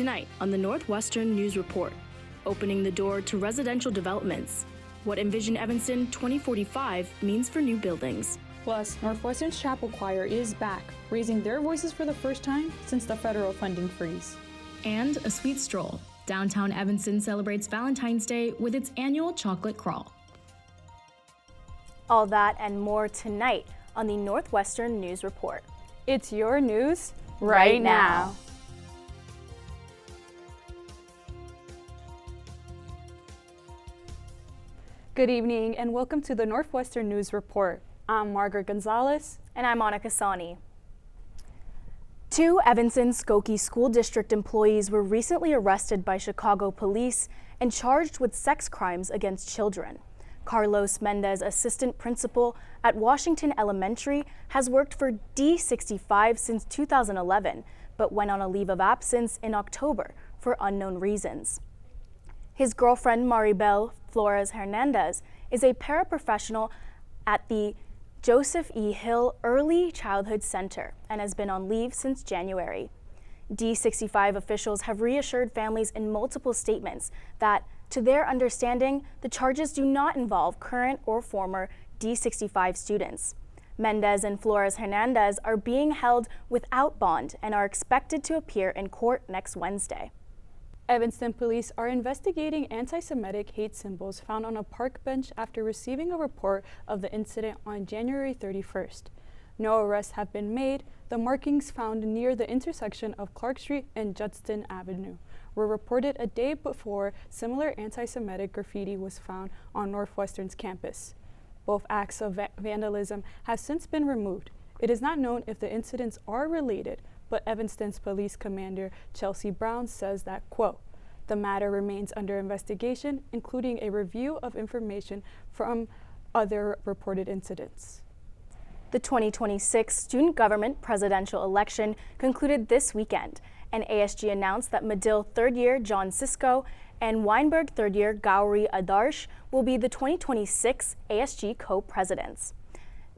Tonight on the Northwestern News Report, opening the door to residential developments, what Envision Evanston 2045 means for new buildings. Plus, Northwestern's Chapel Choir is back, raising their voices for the first time since the federal funding freeze. And a sweet stroll. Downtown Evanston celebrates Valentine's Day with its annual chocolate crawl. All that and more tonight on the Northwestern News Report. It's your news right now. Good evening and welcome to the Northwestern News Report. I'm Margaret Gonzalez. And I'm Monica Sani. Two Evanston Skokie School District employees were recently arrested by Chicago police and charged with sex crimes against children. Carlos Mendez, assistant principal at Washington Elementary, has worked for D65 since 2011, but went on a leave of absence in October for unknown reasons. His girlfriend, Maribel Flores Hernandez, is a paraprofessional at the Joseph E. Hill Early Childhood Center and has been on leave since January. D65 officials have reassured families in multiple statements that, to their understanding, the charges do not involve current or former D65 students. Mendez and Flores Hernandez are being held without bond and are expected to appear in court next Wednesday. Evanston police are investigating anti-Semitic hate symbols found on a park bench after receiving a report of the incident on January 31st. No arrests have been made. The markings found near the intersection of Clark Street and Judson Avenue were reported a day before similar anti-Semitic graffiti was found on Northwestern's campus. Both acts of vandalism have since been removed. It is not known if the incidents are related, but Evanston's police commander, Chelsea Brown, says that, quote, "The matter remains under investigation, including a review of information from other reported incidents." The 2026 student government presidential election concluded this weekend, and ASG announced that Medill third-year John Sisko and Weinberg third-year Gowrie Adarsh will be the 2026 ASG co-presidents.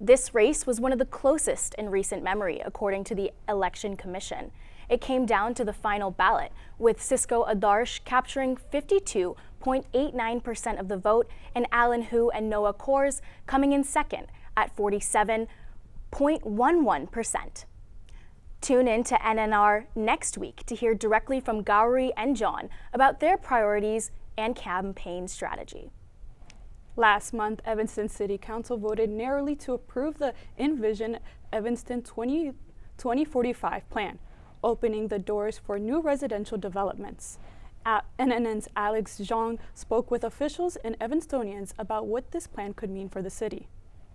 This race was one of the closest in recent memory, according to the Election Commission. It came down to the final ballot, with Sisko Adarsh capturing 52.89% of the vote and Alan Hu and Noah Kors coming in second at 47.11%. Tune in to NNR next week to hear directly from Gowrie and John about their priorities and campaign strategy. Last month, Evanston City Council voted narrowly to approve the Envision Evanston 2045 plan, opening the doors for new residential developments. NNN's Alex Zhang spoke with officials and Evanstonians about what this plan could mean for the city.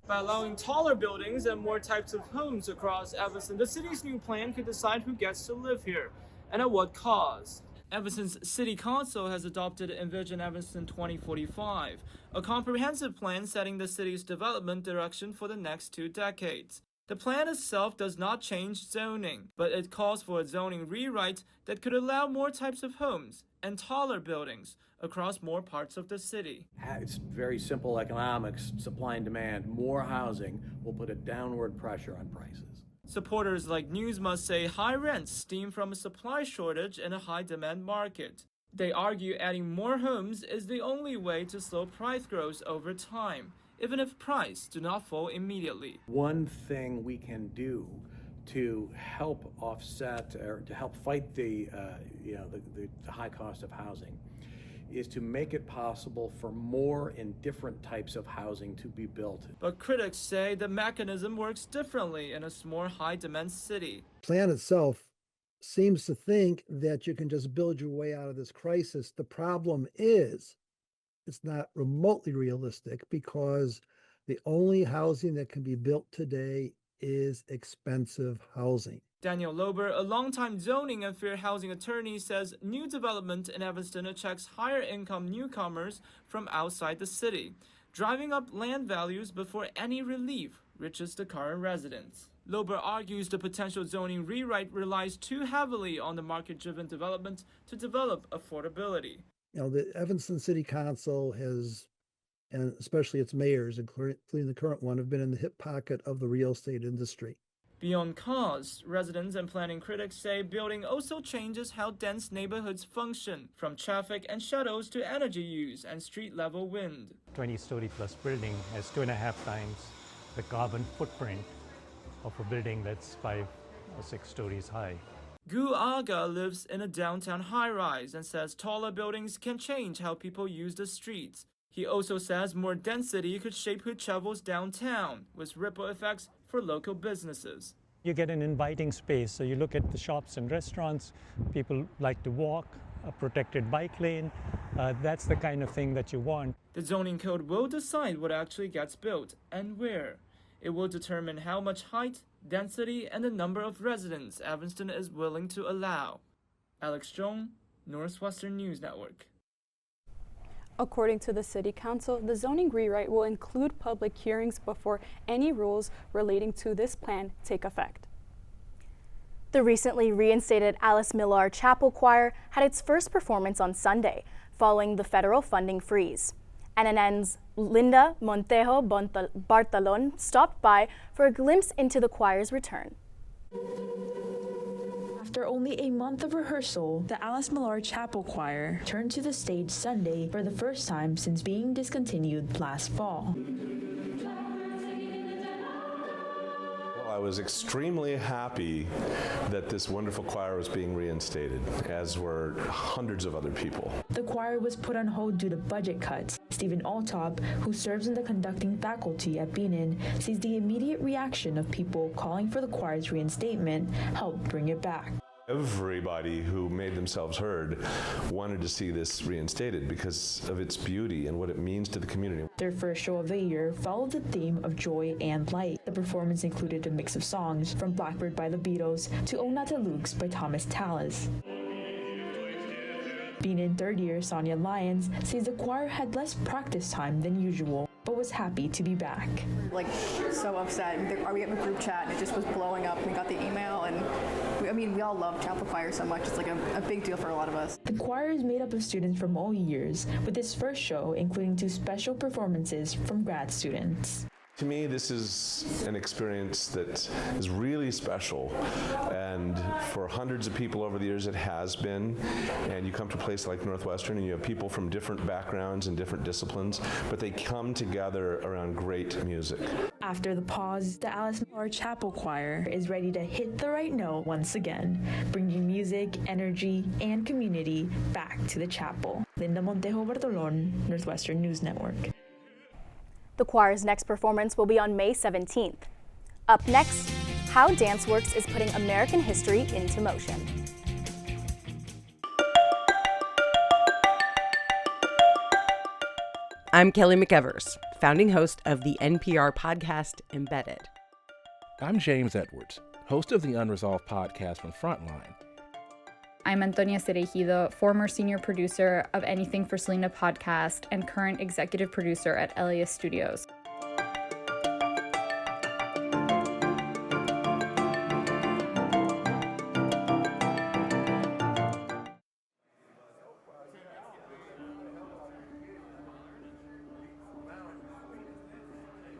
By allowing taller buildings and more types of homes across Evanston, the city's new plan could decide who gets to live here and at what cost. Evanston's City Council has adopted Envision Evanston 2045, a comprehensive plan setting the city's development direction for the next 2 decades. The plan itself does not change zoning, but it calls for a zoning rewrite that could allow more types of homes and taller buildings across more parts of the city. It's very simple economics, supply and demand. More housing will put a downward pressure on prices. Supporters like Newsma say high rents stem from a supply shortage in a high-demand market. They argue adding more homes is the only way to slow price growth over time, even if prices do not fall immediately. One thing we can do to help offset or to help fight the high cost of housing is to make it possible for more and different types of housing to be built. But critics say the mechanism works differently in a more high-demand city. The plan itself seems to think that you can just build your way out of this crisis. The problem is it's not remotely realistic because the only housing that can be built today is expensive housing. Daniel Lober, a longtime zoning and fair housing attorney, says new development in Evanston attracts higher income newcomers from outside the city, driving up land values before any relief reaches the current residents. Lober argues the potential zoning rewrite relies too heavily on the market-driven development to develop affordability. The Evanston City Council has, and especially its mayors, including the current one, have been in the hip pocket of the real estate industry. Beyond cost, residents and planning critics say building also changes how dense neighborhoods function, from traffic and shadows to energy use and street-level wind. 20-story plus building has 2.5 times the carbon footprint of a building that's 5 or 6 stories high. Gu Aga lives in a downtown high-rise and says taller buildings can change how people use the streets. He also says more density could shape who travels downtown, with ripple effects for local businesses. You get an inviting space, so you look at the shops and restaurants, people like to walk, a protected bike lane, that's the kind of thing that you want. The zoning code will decide what actually gets built and where. It will determine how much height, density, and the number of residents Evanston is willing to allow. Alex Zhong, Northwestern News Network. According to the City Council, the zoning rewrite will include public hearings before any rules relating to this plan take effect. The recently reinstated Millar Chapel Choir had its first performance on Sunday, following the federal funding freeze. NNN's Linda Montejo Bartalon stopped by for a glimpse into the choir's return. After only a month of rehearsal, the Millar Chapel Choir turned to the stage Sunday for the first time since being discontinued last fall. I was extremely happy that this wonderful choir was being reinstated, as were hundreds of other people. The choir was put on hold due to budget cuts. Stephen Altop, who serves in the conducting faculty at Benin, says the immediate reaction of people calling for the choir's reinstatement helped bring it back. Everybody who made themselves heard wanted to see this reinstated because of its beauty and what it means to the community. Their first show of the year followed the theme of joy and light. The performance included a mix of songs from Blackbird by the Beatles to O Nata Lux by Thomas Tallis. Benin third year Sonia Lyons says the choir had less practice time than usual, but was happy to be back. Like, so upset. We have a group chat and it just was blowing up. We got the email and we all love chapel choir so much. It's like a big deal for a lot of us. The choir is made up of students from all years, with its first show including 2 special performances from grad students. To me, this is an experience that is really special, and for hundreds of people over the years it has been. And you come to a place like Northwestern and you have people from different backgrounds and different disciplines, but they come together around great music. After the pause, the Millar Chapel Choir is ready to hit the right note once again, bringing music, energy, and community back to the chapel. Linda Montejo Bartolon, Northwestern News Network. The choir's next performance will be on May 17th. Up next, how Danceworks is putting American history into motion. I'm Kelly McEvers, founding host of the NPR podcast Embedded. I'm James Edwards, host of the Unresolved podcast from Frontline. I'm Antonia Cereijido, former senior producer of Anything for Selena podcast and current executive producer at Elias Studios.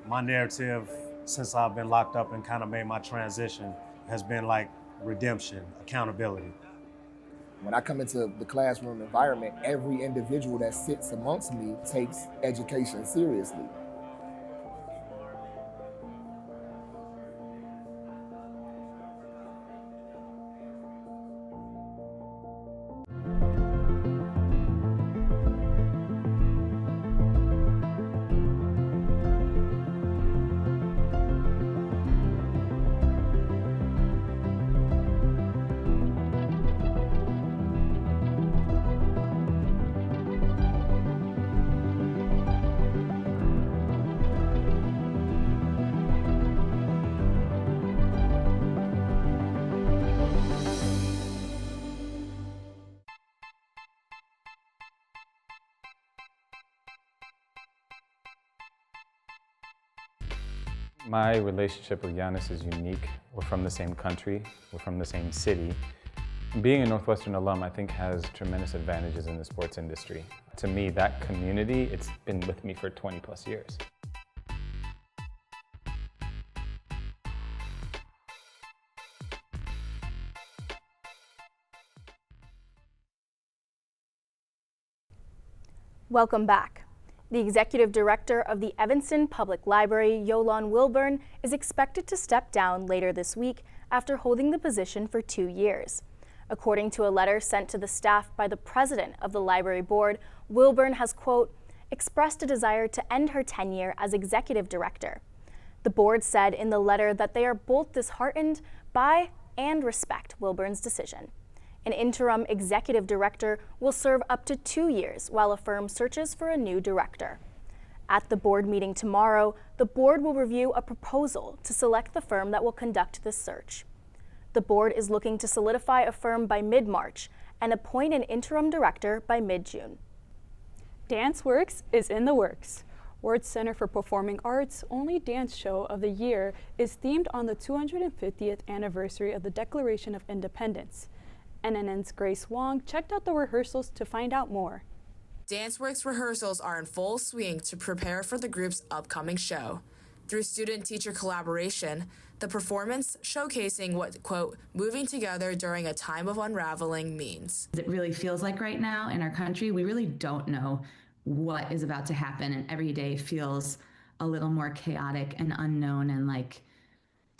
My narrative, since I've been locked up and kind of made my transition, has been like redemption, accountability. When I come into the classroom environment, every individual that sits amongst me takes education seriously. My relationship with Giannis is unique. We're from the same country, we're from the same city. Being a Northwestern alum, I think, has tremendous advantages in the sports industry. To me, that community, it's been with me for 20 plus years. Welcome back. The executive director of the Evanston Public Library, Yolande Wilburn, is expected to step down later this week after holding the position for 2 years. According to a letter sent to the staff by the president of the library board, Wilburn has, quote, expressed a desire to end her tenure as executive director. The board said in the letter that they are both disheartened by and respect Wilburn's decision. An interim executive director will serve up to 2 years while a firm searches for a new director. At the board meeting tomorrow, the board will review a proposal to select the firm that will conduct this search. The board is looking to solidify a firm by mid-March and appoint an interim director by mid-June. Danceworks is in the works. Wirtz Center for Performing Arts' only dance show of the year is themed on the 250th anniversary of the Declaration of Independence. NNN's Grace Wong checked out the rehearsals to find out more. Danceworks rehearsals are in full swing to prepare for the group's upcoming show. Through student-teacher collaboration, the performance showcasing what, quote, moving together during a time of unraveling means. It really feels like right now in our country, we really don't know what is about to happen, and every day feels a little more chaotic and unknown and like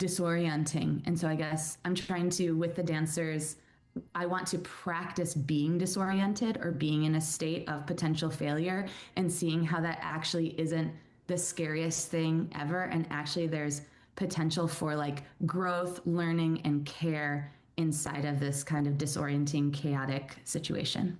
disorienting. And so I guess I'm trying to, with the dancers, I want to practice being disoriented or being in a state of potential failure and seeing how that actually isn't the scariest thing ever. And actually there's potential for like growth, learning, and care inside of this kind of disorienting, chaotic situation.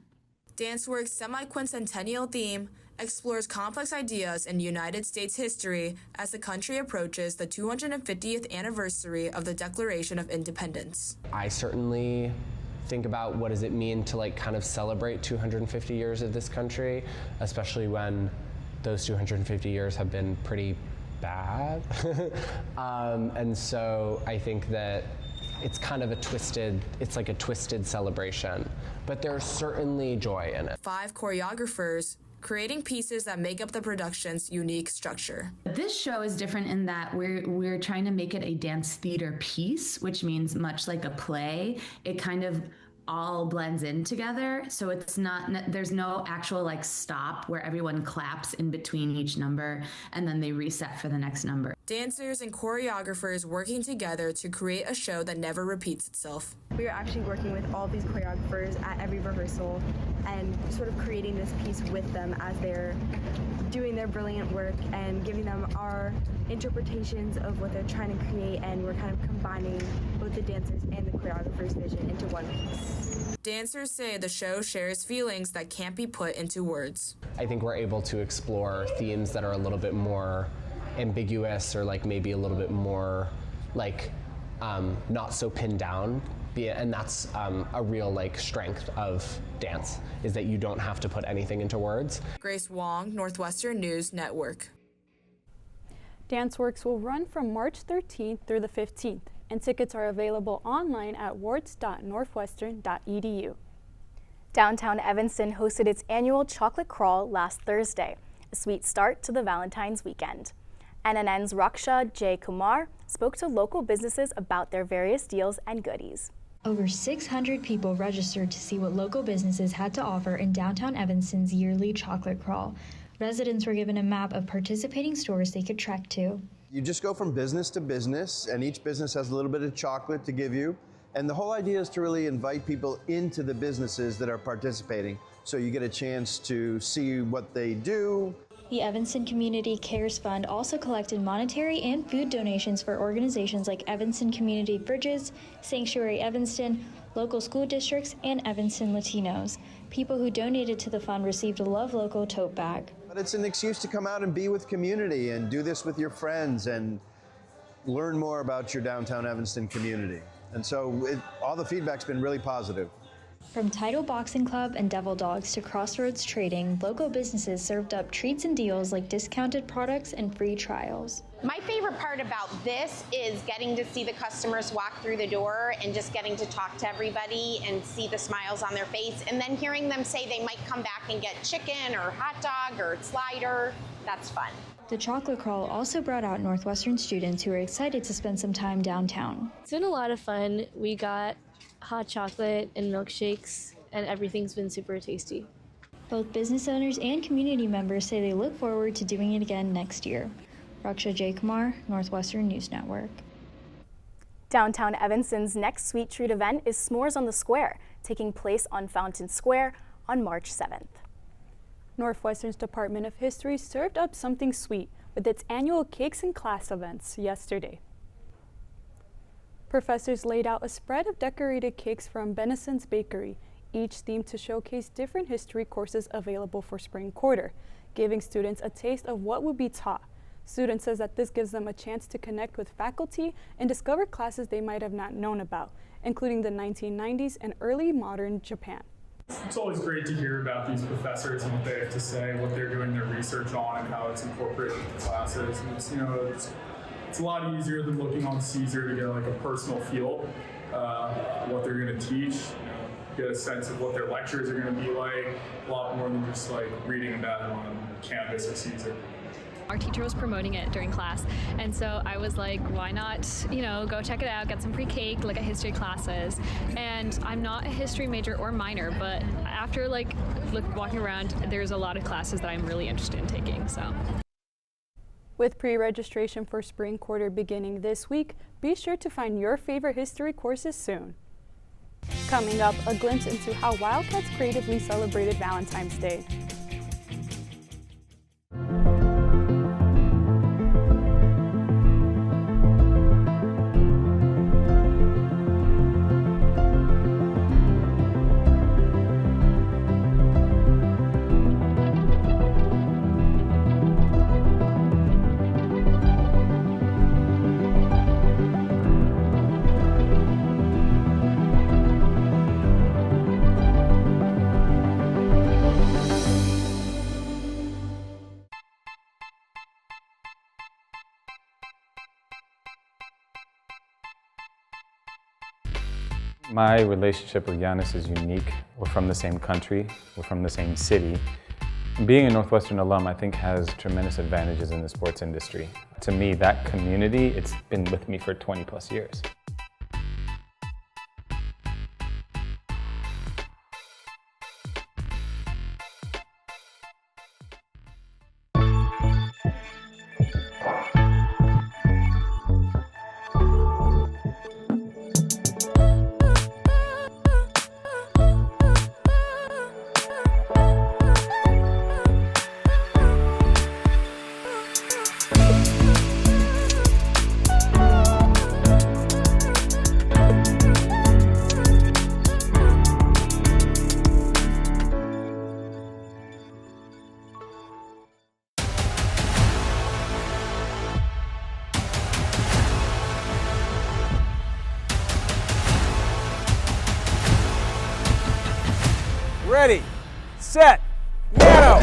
Danceworks' semi-quincentennial theme explores complex ideas in United States history as the country approaches the 250th anniversary of the Declaration of Independence. I certainly think about what does it mean to like kind of celebrate 250 years of this country, especially when those 250 years have been pretty bad. And so I think that it's kind of a twisted celebration, but there's certainly joy in it. 5 choreographers creating pieces that make up the production's unique structure. This show is different in that we're trying to make it a dance theater piece, which means much like a play, it kind of all blends in together. So it's not, there's no actual like stop where everyone claps in between each number and then they reset for the next number. Dancers and choreographers working together to create a show that never repeats itself. We are actually working with all these choreographers at every rehearsal and sort of creating this piece with them as they're doing their brilliant work and giving them our interpretations of what they're trying to create, and we're kind of combining both the dancers and the choreographers' vision into one piece. Dancers say the show shares feelings that can't be put into words. I think we're able to explore themes that are a little bit more ambiguous or like maybe a little bit more like not so pinned down. And that's a real like strength of dance, is that you don't have to put anything into words. Grace Wong, Northwestern News Network. Danceworks will run from March 13th through the 15th, and tickets are available online at wirtz.northwestern.edu. Downtown Evanston hosted its annual chocolate crawl last Thursday, a sweet start to the Valentine's weekend. NNN's Raksha J. Kumar spoke to local businesses about their various deals and goodies. Over 600 people registered to see what local businesses had to offer in downtown Evanston's yearly chocolate crawl. Residents were given a map of participating stores they could trek to. You just go from business to business, and each business has a little bit of chocolate to give you. And the whole idea is to really invite people into the businesses that are participating, so you get a chance to see what they do. The Evanston Community Cares Fund also collected monetary and food donations for organizations like Evanston Community Fridges, Sanctuary Evanston, local school districts, and Evanston Latinos. People who donated to the fund received a Love Local tote bag. But it's an excuse to come out and be with community and do this with your friends and learn more about your downtown Evanston community. And so all the feedback's been really positive. From Tidal Boxing Club and Devil Dogs to Crossroads Trading, local businesses served up treats and deals like discounted products and free trials. My favorite part about this is getting to see the customers walk through the door and just getting to talk to everybody and see the smiles on their face, and then hearing them say they might come back and get chicken or hot dog or slider. That's fun. The chocolate crawl also brought out Northwestern students who are excited to spend some time downtown. It's been a lot of fun. We got hot chocolate and milkshakes, and everything's been super tasty. Both business owners and community members say they look forward to doing it again next year. Raksha Jaykumar, Northwestern News Network. Downtown Evanston's next Sweet Treat event is S'mores on the Square, taking place on Fountain Square on March 7th. Northwestern's Department of History served up something sweet with its annual Cakes in Class events yesterday. Professors laid out a spread of decorated cakes from Benison's Bakery, each themed to showcase different history courses available for spring quarter, giving students a taste of what will be taught. Students says that this gives them a chance to connect with faculty and discover classes they might have not known about, including the 1990s and early modern Japan. It's always great to hear about these professors and what they have to say, what they're doing their research on, and how it's incorporated into classes. And it's a lot easier than looking on Caesar to get like a personal feel, what they're going to teach, get a sense of what their lectures are going to be like, a lot more than just like reading about it on Canvas or Caesar. Our teacher was promoting it during class, and so I was like, why not, go check it out, get some free cake, like at history classes. And I'm not a history major or minor, but after walking around, there's a lot of classes that I'm really interested in taking, so. With pre-registration for spring quarter beginning this week, be sure to find your favorite history courses soon. Coming up, a glimpse into how Wildcats creatively celebrated Valentine's Day. My relationship with Giannis is unique. We're from the same country, we're from the same city. Being a Northwestern alum, I think, has tremendous advantages in the sports industry. To me, that community, it's been with me for 20 plus years. Ready, set, piano!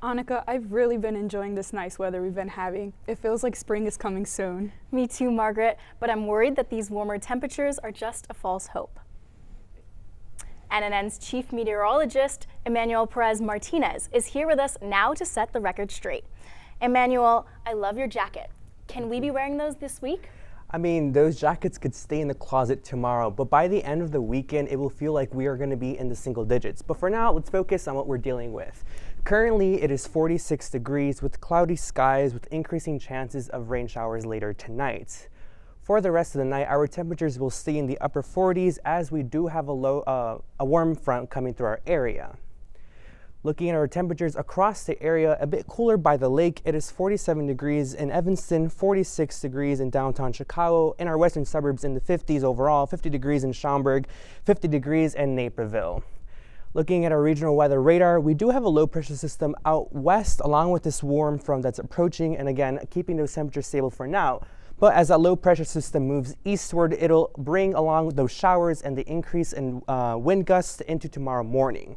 Annika, I've really been enjoying this nice weather we've been having. It feels like spring is coming soon. Me too, Margaret, but I'm worried that these warmer temperatures are just a false hope. NNN's chief meteorologist, Emmanuel Perez Martinez, is here with us now to set the record straight. Emmanuel, I love your jacket. Can we be wearing those this week? I mean, those jackets could stay in the closet tomorrow, but by the end of the weekend, it will feel like we are going to be in the single digits. But for now, let's focus on what we're dealing with. Currently, it is 46 degrees with cloudy skies with increasing chances of rain showers later tonight. For the rest of the night, our temperatures will stay in the upper 40s as we do have a warm front coming through our area. Looking at our temperatures across the area, a bit cooler by the lake, it is 47 degrees in Evanston, 46 degrees in downtown Chicago, in our western suburbs in the 50s overall, 50 degrees in Schaumburg, 50 degrees in Naperville. Looking at our regional weather radar, we do have a low pressure system out west along with this warm front that's approaching, and again, keeping those temperatures stable for now. But as that low pressure system moves eastward, it'll bring along those showers and the increase in wind gusts into tomorrow morning.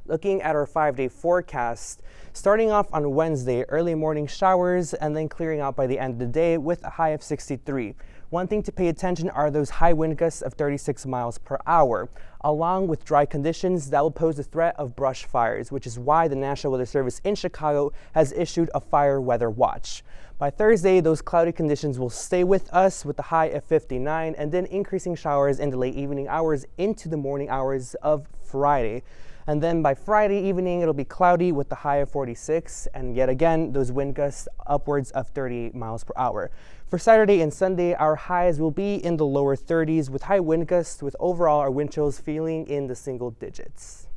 Looking at our 5-day forecast, starting off on Wednesday, early morning showers and then clearing out by the end of the day with a high of 63. One thing to pay attention are those high wind gusts of 36 miles per hour, along with dry conditions that will pose the threat of brush fires, which is why the National Weather Service in Chicago has issued a fire weather watch. By Thursday, those cloudy conditions will stay with us with the high of 59 and then increasing showers in the late evening hours into the morning hours of Friday. And then by Friday evening, it'll be cloudy with the high of 46, and yet again, those wind gusts upwards of 38 miles per hour. For Saturday and Sunday, our highs will be in the lower 30s with high wind gusts, with overall our wind chills feeling in the single digits.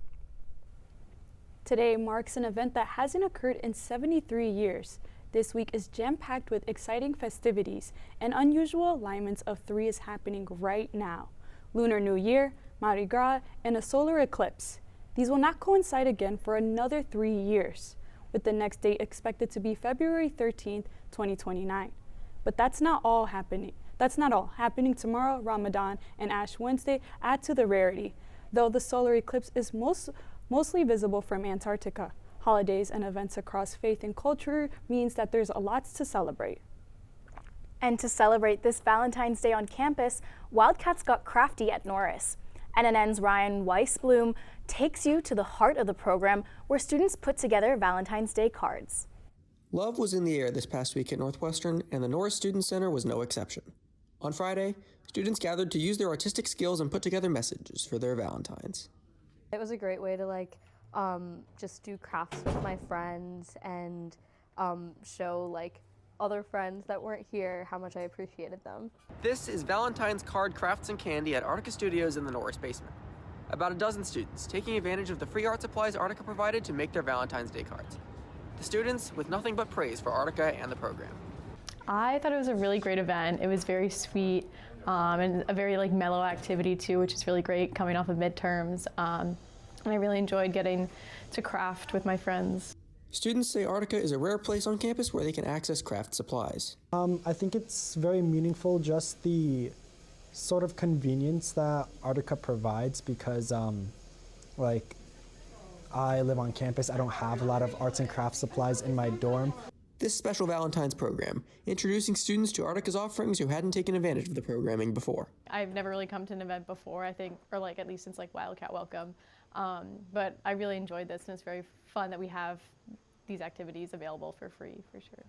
Today marks an event that hasn't occurred in 73 years. This week is jam-packed with exciting festivities, and unusual alignments of three is happening right now. Lunar New Year, Mardi Gras, and a solar eclipse. These will not coincide again for another 3 years, with the next date expected to be February 13th, 2029. But that's not all. Happening tomorrow, Ramadan, and Ash Wednesday add to the rarity, though the solar eclipse is mostly visible from Antarctica. Holidays and events across faith and culture means that there's a lot to celebrate. And to celebrate this Valentine's Day on campus, Wildcats got crafty at Norris. NNN's Ryan Weissblum takes you to the heart of the program, where students put together Valentine's Day cards. Love was in the air this past week at Northwestern, and the Norris Student Center was no exception. On Friday, students gathered to use their artistic skills and put together messages for their Valentines. It was a great way to just do crafts with my friends and show other friends that weren't here how much I appreciated them. This is Valentine's Card Crafts and Candy at Artica Studios in the Norris basement. About a dozen students taking advantage of the free art supplies Artica provided to make their Valentine's Day cards. The students with nothing but praise for Artica and the program. I thought it was a really great event. It was very sweet and a very mellow activity too, which is really great coming off of midterms. And I really enjoyed getting to craft with my friends. Students say Artica is a rare place on campus where they can access craft supplies. I think it's very meaningful, just the sort of convenience that Artica provides, because I live on campus. I don't have a lot of arts and crafts supplies in my dorm. This special Valentine's program, introducing students to Artica's offerings who hadn't taken advantage of the programming before. I've never really come to an event before, I think, or at least since Wildcat Welcome. But I really enjoyed this, and it's very fun that we have these activities available for free, for sure.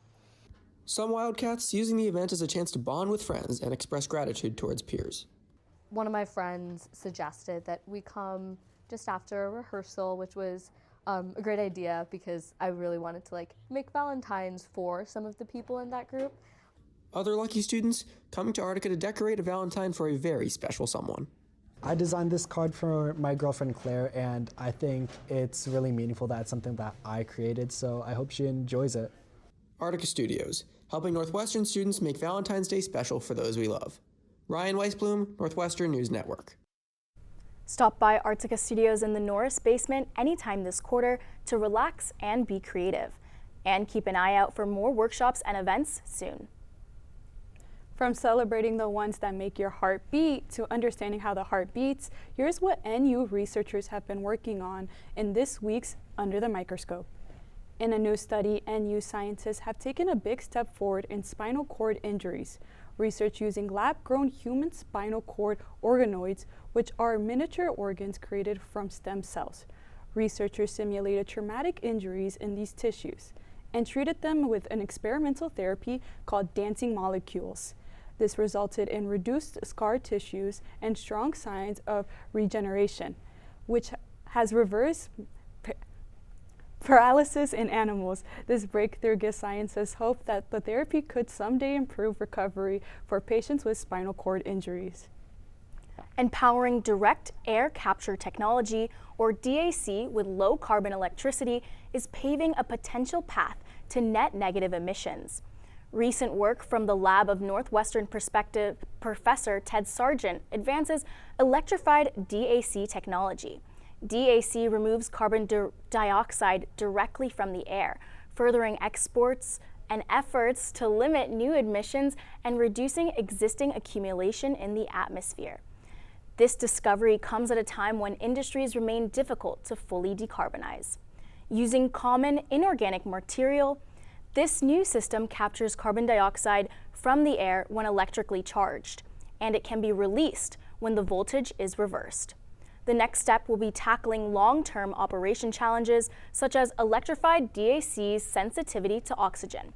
Some Wildcats using the event as a chance to bond with friends and express gratitude towards peers. One of my friends suggested that we come just after a rehearsal, which was a great idea because I really wanted to make Valentines for some of the people in that group. Other lucky students coming to Artica to decorate a Valentine for a very special someone. I designed this card for my girlfriend Claire, and I think it's really meaningful that it's something that I created, so I hope she enjoys it. Artica Studios, helping Northwestern students make Valentine's Day special for those we love. Ryan Weissblum, Northwestern News Network. Stop by Artica Studios in the Norris basement anytime this quarter to relax and be creative. And keep an eye out for more workshops and events soon. From celebrating the ones that make your heart beat to understanding how the heart beats, here's what NU researchers have been working on in this week's Under the Microscope. In a new study, NU scientists have taken a big step forward in spinal cord injuries. Research using lab-grown human spinal cord organoids, which are miniature organs created from stem cells. Researchers simulated traumatic injuries in these tissues and treated them with an experimental therapy called dancing molecules. This resulted in reduced scar tissues and strong signs of regeneration, which has reversed paralysis in animals. This breakthrough gives scientists hope that the therapy could someday improve recovery for patients with spinal cord injuries. Empowering direct air capture technology, or DAC, with low carbon electricity is paving a potential path to net negative emissions. Recent work from the lab of Northwestern Professor Ted Sargent advances electrified DAC technology. DAC removes carbon dioxide directly from the air, furthering exports and efforts to limit new emissions and reducing existing accumulation in the atmosphere. This discovery comes at a time when industries remain difficult to fully decarbonize. Using common inorganic material, this new system captures carbon dioxide from the air when electrically charged, and it can be released when the voltage is reversed. The next step will be tackling long-term operation challenges such as electrified DAC's sensitivity to oxygen.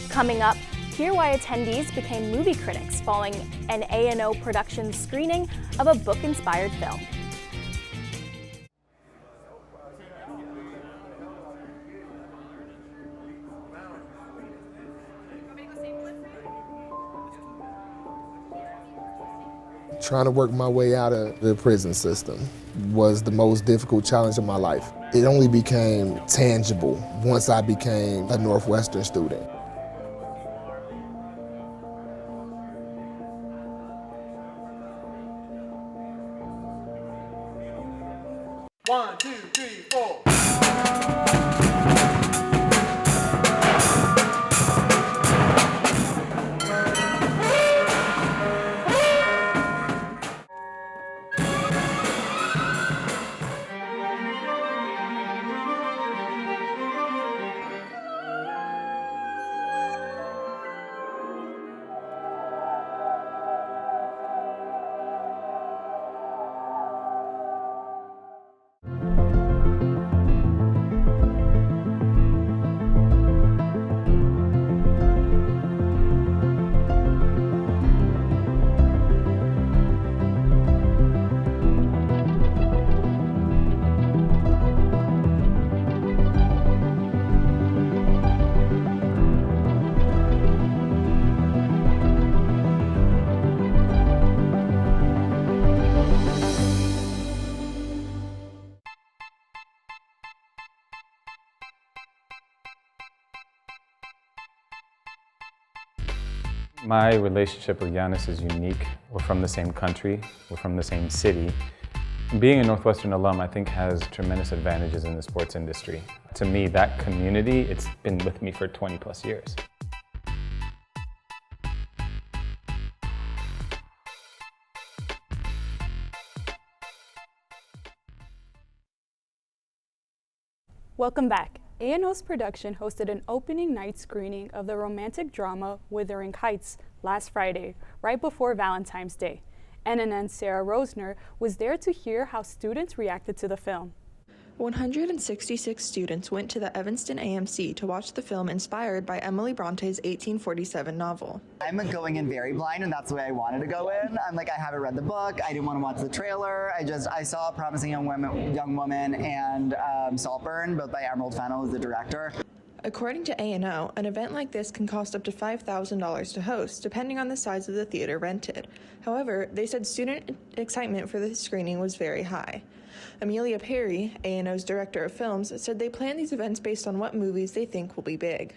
Coming up, hear why attendees became movie critics following an A&O production screening of a book-inspired film. Trying to work my way out of the prison system was the most difficult challenge of my life. It only became tangible once I became a Northwestern student. One, two, three, four. My relationship with Giannis is unique. We're from the same country, we're from the same city. Being a Northwestern alum, I think, has tremendous advantages in the sports industry. To me, that community, it's been with me for 20 plus years. Welcome back. A&O's production hosted an opening night screening of the romantic drama Wuthering Heights last Friday, right before Valentine's Day. NNN's Sarah Rosner was there to hear how students reacted to the film. 166 students went to the Evanston AMC to watch the film inspired by Emily Bronte's 1847 novel. I'm going in very blind, and that's the way I wanted to go in. I'm like, I haven't read the book, I didn't want to watch the trailer. I saw Promising Young Woman and Saltburn, both by Emerald Fennell, who's the director. According to A&O, an event like this can cost up to $5,000 to host, depending on the size of the theater rented. However, they said student excitement for the screening was very high. Amelia Perry, A&O's director of films, said they plan these events based on what movies they think will be big.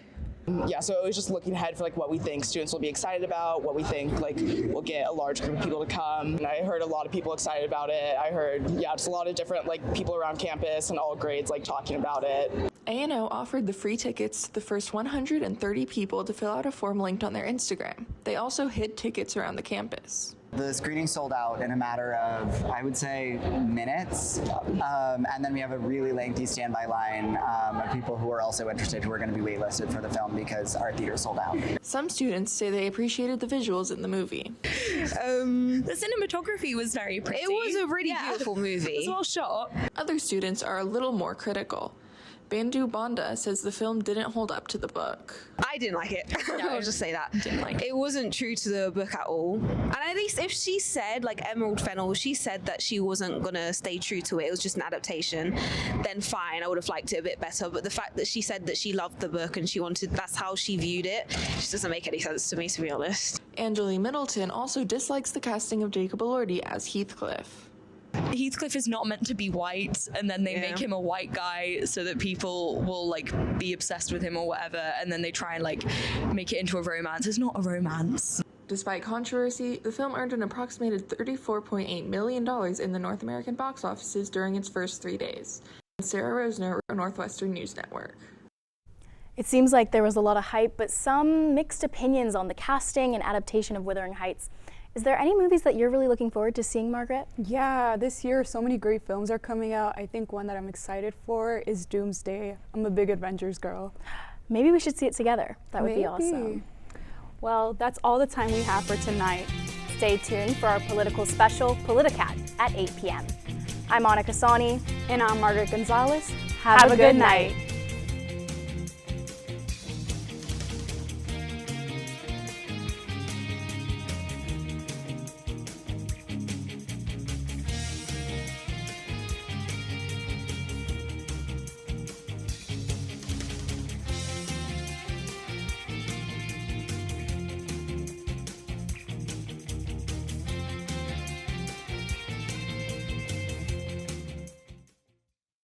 Yeah, so it was just looking ahead for what we think students will be excited about, what we think will get a large group of people to come. And I heard a lot of people excited about it. I heard, just a lot of different people around campus and all grades talking about it. A&O offered the free tickets to the first 130 people to fill out a form linked on their Instagram. They also hid tickets around the campus. The screening sold out in a matter of, I would say, minutes. And then we have a really lengthy standby line of people who are also interested who are going to be waitlisted for the film because our theater sold out. Some students say they appreciated the visuals in the movie. The cinematography was very pretty. It was a really beautiful movie. It was well shot. Other students are a little more critical. Bandu Banda says the film didn't hold up to the book. I didn't like it. No, I'll just say that. Didn't like it. It wasn't true to the book at all. And at least if she said, Emerald Fennell, she said that she wasn't going to stay true to it, it was just an adaptation, then fine, I would have liked it a bit better. But the fact that she said that she loved the book and that's how she viewed it, just doesn't make any sense to me, to be honest. Anjali Middleton also dislikes the casting of Jacob Elordi as Heathcliff. Heathcliff is not meant to be white, and then they make him a white guy so that people will be obsessed with him or whatever, and then they try and make it into a romance. It's not a romance. Despite controversy, the film earned an approximated $34.8 million in the North American box offices during its first 3 days. Sarah Rosner, Northwestern News Network. It seems like there was a lot of hype, but some mixed opinions on the casting and adaptation of Wuthering Heights. Is there any movies that you're really looking forward to seeing, Margaret? Yeah, this year so many great films are coming out. I think one that I'm excited for is Doomsday. I'm a big Avengers girl. Maybe we should see it together. That would be awesome. Well, that's all the time we have for tonight. Stay tuned for our political special, Politicat, at 8 p.m. I'm Monica Sani. And I'm Margaret Gonzalez. Have a good night.